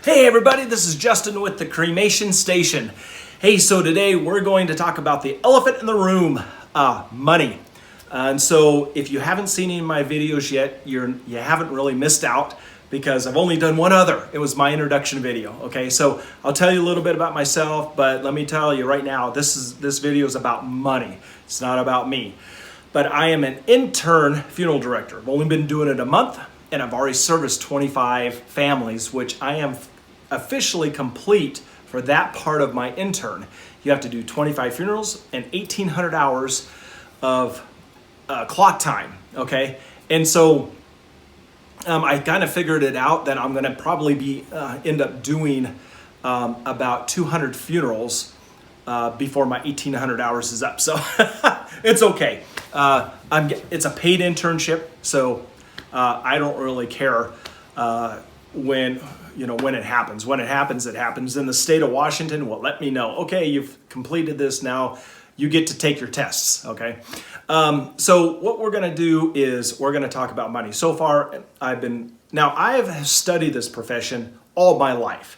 Hey everybody, this is Justin with the Cremation Station. Hey, so today we're going to talk about the elephant in the room, money. And so if you haven't seen any of my videos yet, you haven't really missed out because I've only done one other. It was my introduction video, okay? So I'll tell you a little bit about myself, but let me tell you right now, this video is about money. It's not about me. But I am an intern funeral director. I've only been doing it a month, and I've already serviced 25 families, which I am officially complete for that part of my intern. You have to do 25 funerals and 1,800 hours of clock time, okay? And so I kind of figured it out that I'm going to probably end up doing about 200 funerals before my 1,800 hours is up. So it's okay. It's a paid internship, so I don't really care when it happens. When it happens, it happens. And the state of Washington will let me know, okay, you've completed this, now you get to take your tests, okay? So what we're gonna do is we're gonna talk about money. So far, I have studied this profession all my life.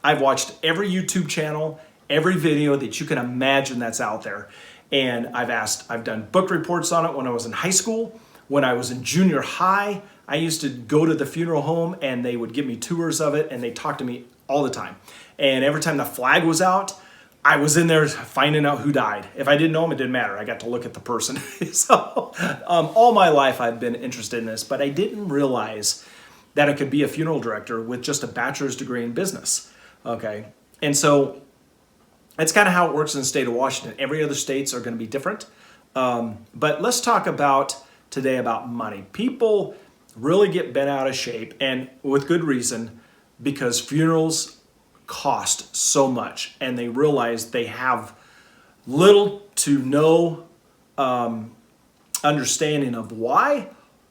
I've watched every YouTube channel, every video that you can imagine that's out there. And I've done book reports on it when I was in high school. When I was in junior high, I used to go to the funeral home and they would give me tours of it and they talked to me all the time. And every time the flag was out, I was in there finding out who died. If I didn't know them, it didn't matter. I got to look at the person. So all my life I've been interested in this, but I didn't realize that I could be a funeral director with just a bachelor's degree in business, okay? And so that's kind of how it works in the state of Washington. Every other states are going to be different. But let's talk today about money. People really get bent out of shape, and with good reason, because funerals cost so much and they realize they have little to no understanding of why,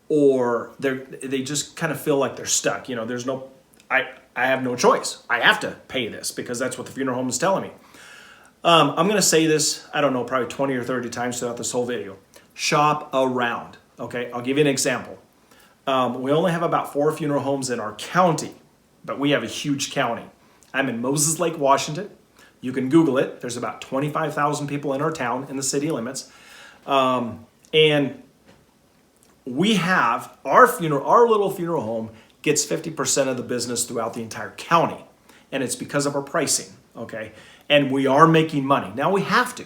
or they just kind of feel like they're stuck. I have no choice. I have to pay this because that's what the funeral home is telling me. I'm going to say this, I don't know, probably 20 or 30 times throughout this whole video. Shop around, okay? I'll give you an example. We only have about 4 funeral homes in our county, but we have a huge county. I'm in Moses Lake, Washington. You can Google it. There's about 25,000 people in our town in the city limits. And we have our little funeral home gets 50% of the business throughout the entire county. And it's because of our pricing, okay? And we are making money. Now we have to.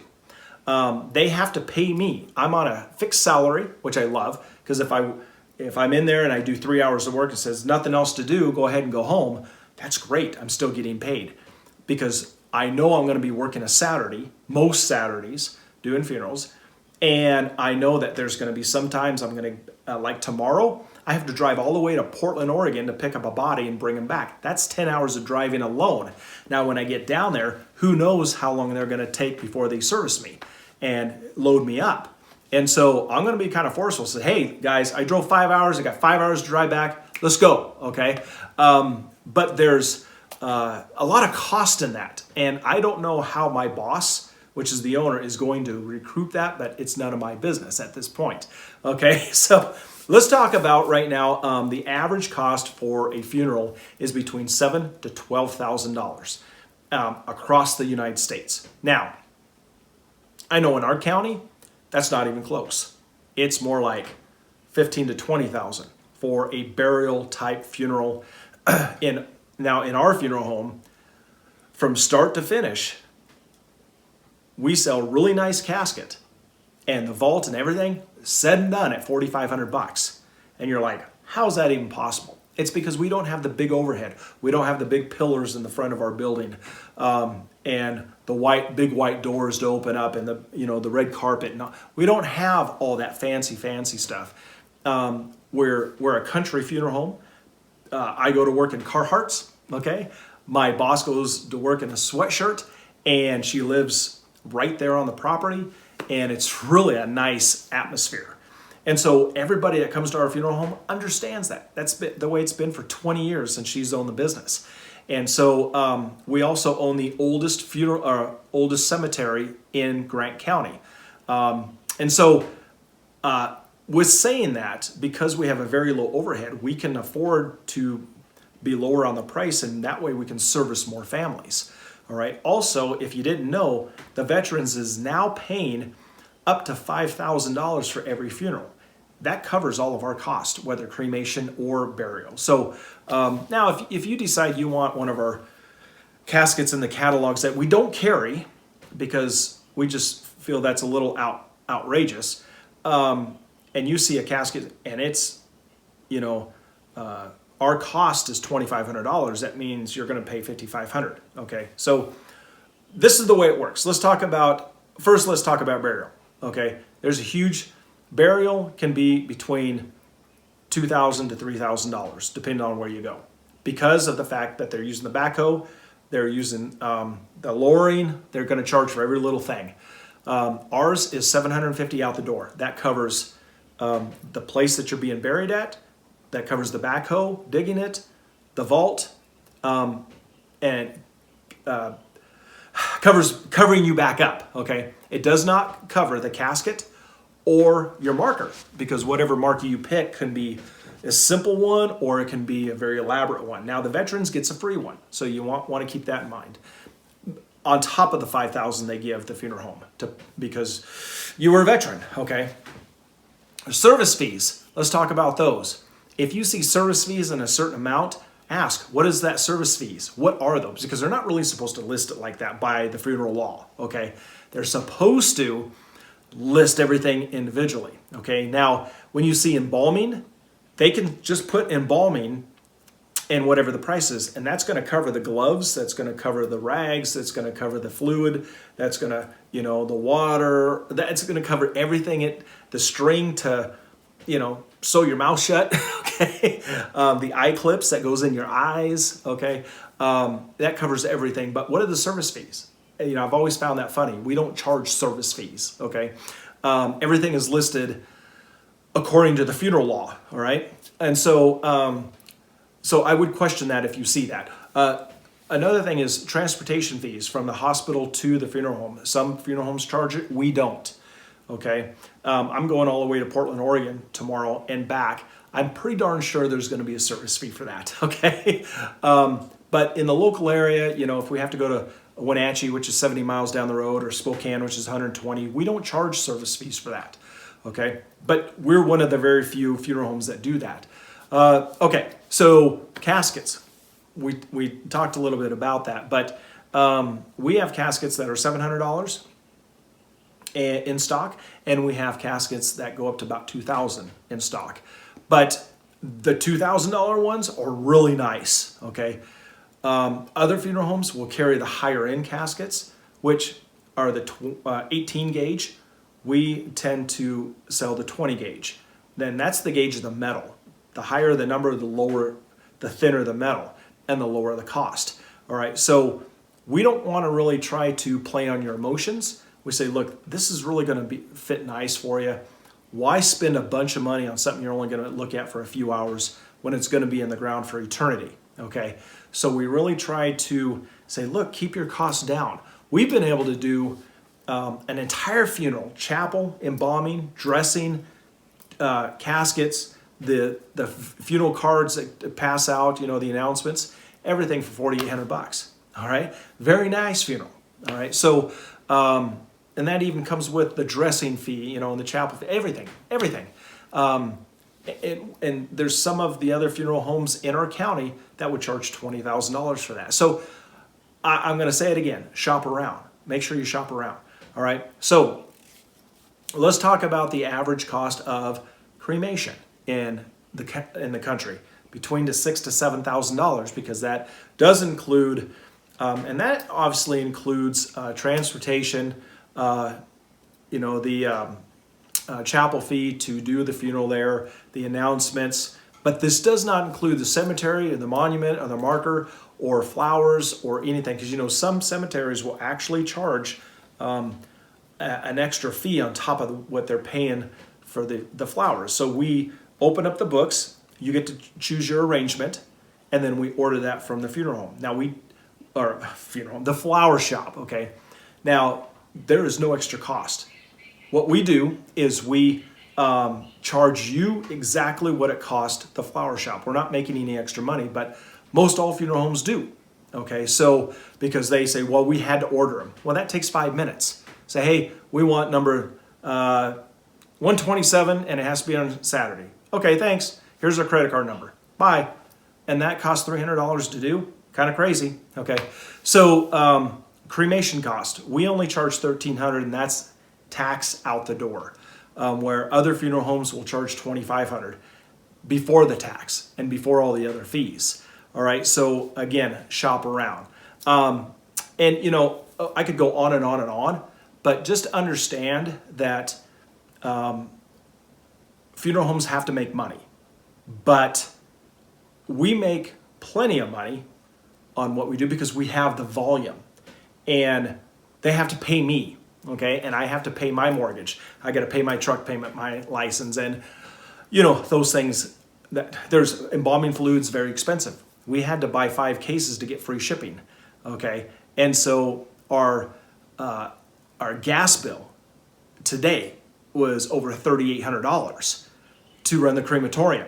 They have to pay me. I'm on a fixed salary, which I love, because if I'm in there and I do 3 hours of work and says nothing else to do, go ahead and go home, that's great. I'm still getting paid because I know I'm going to be working a Saturday, most Saturdays, doing funerals. And I know that there's going to be sometimes I'm going to, like tomorrow, I have to drive all the way to Portland, Oregon to pick up a body and bring him back. That's 10 hours of driving alone. Now, when I get down there, who knows how long they're going to take before they service me and load me up. And so I'm going to be kind of forceful. Say, hey, guys, I drove 5 hours. I got 5 hours to drive back. Let's go, okay? But there's a lot of cost in that. And I don't know how my boss, which is the owner, is going to recruit that, but it's none of my business at this point, okay? So let's talk about right now, the average cost for a funeral is between $7,000 to $12,000 across the United States. Now, I know in our county, that's not even close. It's more like $15,000 to $20,000 for a burial type funeral. Now in our funeral home, from start to finish, we sell really nice casket, and the vault and everything said and done at $4,500. And you're like, how's that even possible? It's because we don't have the big overhead. We don't have the big pillars in the front of our building, and the big white doors to open up, and the red carpet. No, we don't have all that fancy stuff. We're a country funeral home. I go to work in Carhartts. Okay, my boss goes to work in a sweatshirt, and she lives right there on the property, and it's really a nice atmosphere. And so everybody that comes to our funeral home understands that. That's been the way it's been for 20 years since she's owned the business. And so we also own the oldest cemetery in Grant County. And so with saying that, because we have a very low overhead, we can afford to be lower on the price, and that way we can service more families. All right. Also, if you didn't know, the Veterans is now paying up to $5,000 for every funeral. That covers all of our costs, whether cremation or burial. So now if you decide you want one of our caskets in the catalogs that we don't carry because we just feel that's a little outrageous, and you see a casket and it's, our cost is $2,500, that means you're going to pay $5,500. Okay, so this is the way it works. Let's talk about burial. Okay, there's a huge burial can be between $2,000 to $3,000 depending on where you go, because of the fact that they're using the backhoe, they're using the lowering, they're going to charge for every little thing. Ours is $750 out the door. That covers the place that you're being buried at. That covers the backhoe, digging it, the vault, and covering you back up. Okay, it does not cover the casket or your marker, because whatever marker you pick can be a simple one or it can be a very elaborate one. Now the Veterans gets a free one, so you want to keep that in mind. On top of the $5,000 they give the funeral home because you were a veteran. Okay, service fees. Let's talk about those. If you see service fees in a certain amount, ask, what is that service fees? What are those? Because they're not really supposed to list it like that by the funeral law. Okay, they're supposed to list everything individually. Okay, now when you see embalming, they can just put embalming and whatever the price is, and that's going to cover the gloves, that's going to cover the rags, that's going to cover the fluid, that's going to, the water, that's going to cover everything, the string to, sew your mouth shut, okay, the eye clips that goes in your eyes, okay, that covers everything. But what are the service fees? I've always found that funny. We don't charge service fees, okay? Everything is listed according to the funeral law, all right? And so, so I would question that if you see that. Another thing is transportation fees from the hospital to the funeral home. Some funeral homes charge it, we don't, okay? I'm going all the way to Portland, Oregon tomorrow and back. I'm pretty darn sure there's going to be a service fee for that, okay? But in the local area, if we have to go to Wenatchee, which is 70 miles down the road, or Spokane, which is 120, we don't charge service fees for that, okay? But we're one of the very few funeral homes that do that. Okay, so caskets. We talked a little bit about that, but we have caskets that are $700 in stock, and we have caskets that go up to about $2,000 in stock. But the $2,000 ones are really nice, okay? Other funeral homes will carry the higher end caskets, which are the 18 gauge. We tend to sell the 20 gauge. Then that's the gauge of the metal. The higher the number, the thinner the metal, and the lower the cost. All right, so we don't want to really try to play on your emotions. We say, look, this is really going to fit nice for you. Why spend a bunch of money on something you're only going to look at for a few hours when it's going to be in the ground for eternity? Okay, so we really try to say, look, keep your costs down. We've been able to do an entire funeral, chapel, embalming, dressing, caskets, the funeral cards that pass out, the announcements, everything for $4,800. All right, very nice funeral. All right, so and that even comes with the dressing fee, and the chapel fee, everything. And there's some of the other funeral homes in our county that would charge $20,000 for that. So I'm going to say it again: shop around. Make sure you shop around. All right. So let's talk about the average cost of cremation in the country, between the $6,000 to $7,000, because that does include, and that obviously includes transportation, the chapel fee to do the funeral there, the announcements. But this does not include the cemetery or the monument or the marker or flowers or anything, because some cemeteries will actually charge an extra fee on top of what they're paying for the flowers. So we open up the books, you get to choose your arrangement, and then we order that from the funeral home. Now the flower shop, okay? Now, there is no extra cost. What we do is we charge you exactly what it cost the flower shop. We're not making any extra money, but Most all funeral homes do. Okay, so because they say, well, we had to order them. Well, that takes 5 minutes. Say, hey, we want number 127 and it has to be on Saturday. Okay, thanks. Here's our credit card number. Bye. And that costs $300 to do. Kind of crazy. Okay, so cremation cost. We only charge $1,300, and that's tax out the door. Where other funeral homes will charge $2,500 before the tax and before all the other fees. All right, so again, shop around. And you know, I could go on and on and on, but just understand that funeral homes have to make money, but we make plenty of money on what we do because we have the volume, and they have to pay me, okay? And I have to pay my mortgage. I got to pay my truck payment, my license, and you know, those things. That there's embalming fluids, very expensive. We had to buy 5 cases to get free shipping, okay? And so our gas bill today was over $3,800 to run the crematorium.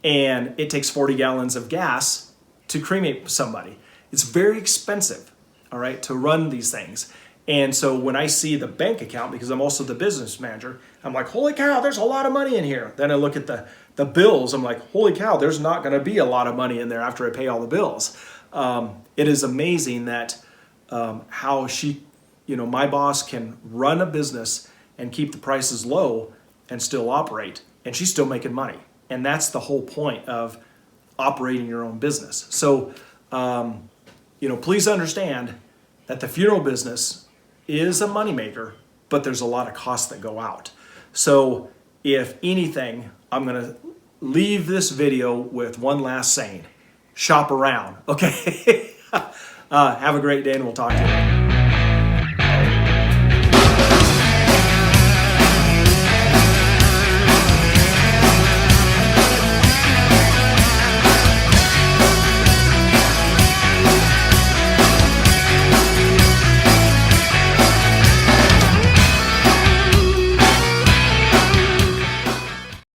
And it takes 40 gallons of gas to cremate somebody. It's very expensive, all right, to run these things. And so when I see the bank account, because I'm also the business manager, I'm like, holy cow, there's a lot of money in here. Then I look at the bills, I'm like, holy cow, there's not gonna be a lot of money in there after I pay all the bills. It is amazing that how my boss can run a business and keep the prices low and still operate, and she's still making money. And that's the whole point of operating your own business. So, please understand that the funeral business is a moneymaker, but there's a lot of costs that go out. So if anything, I'm going to leave this video with one last saying: shop around. Okay. Have a great day, and we'll talk to you later.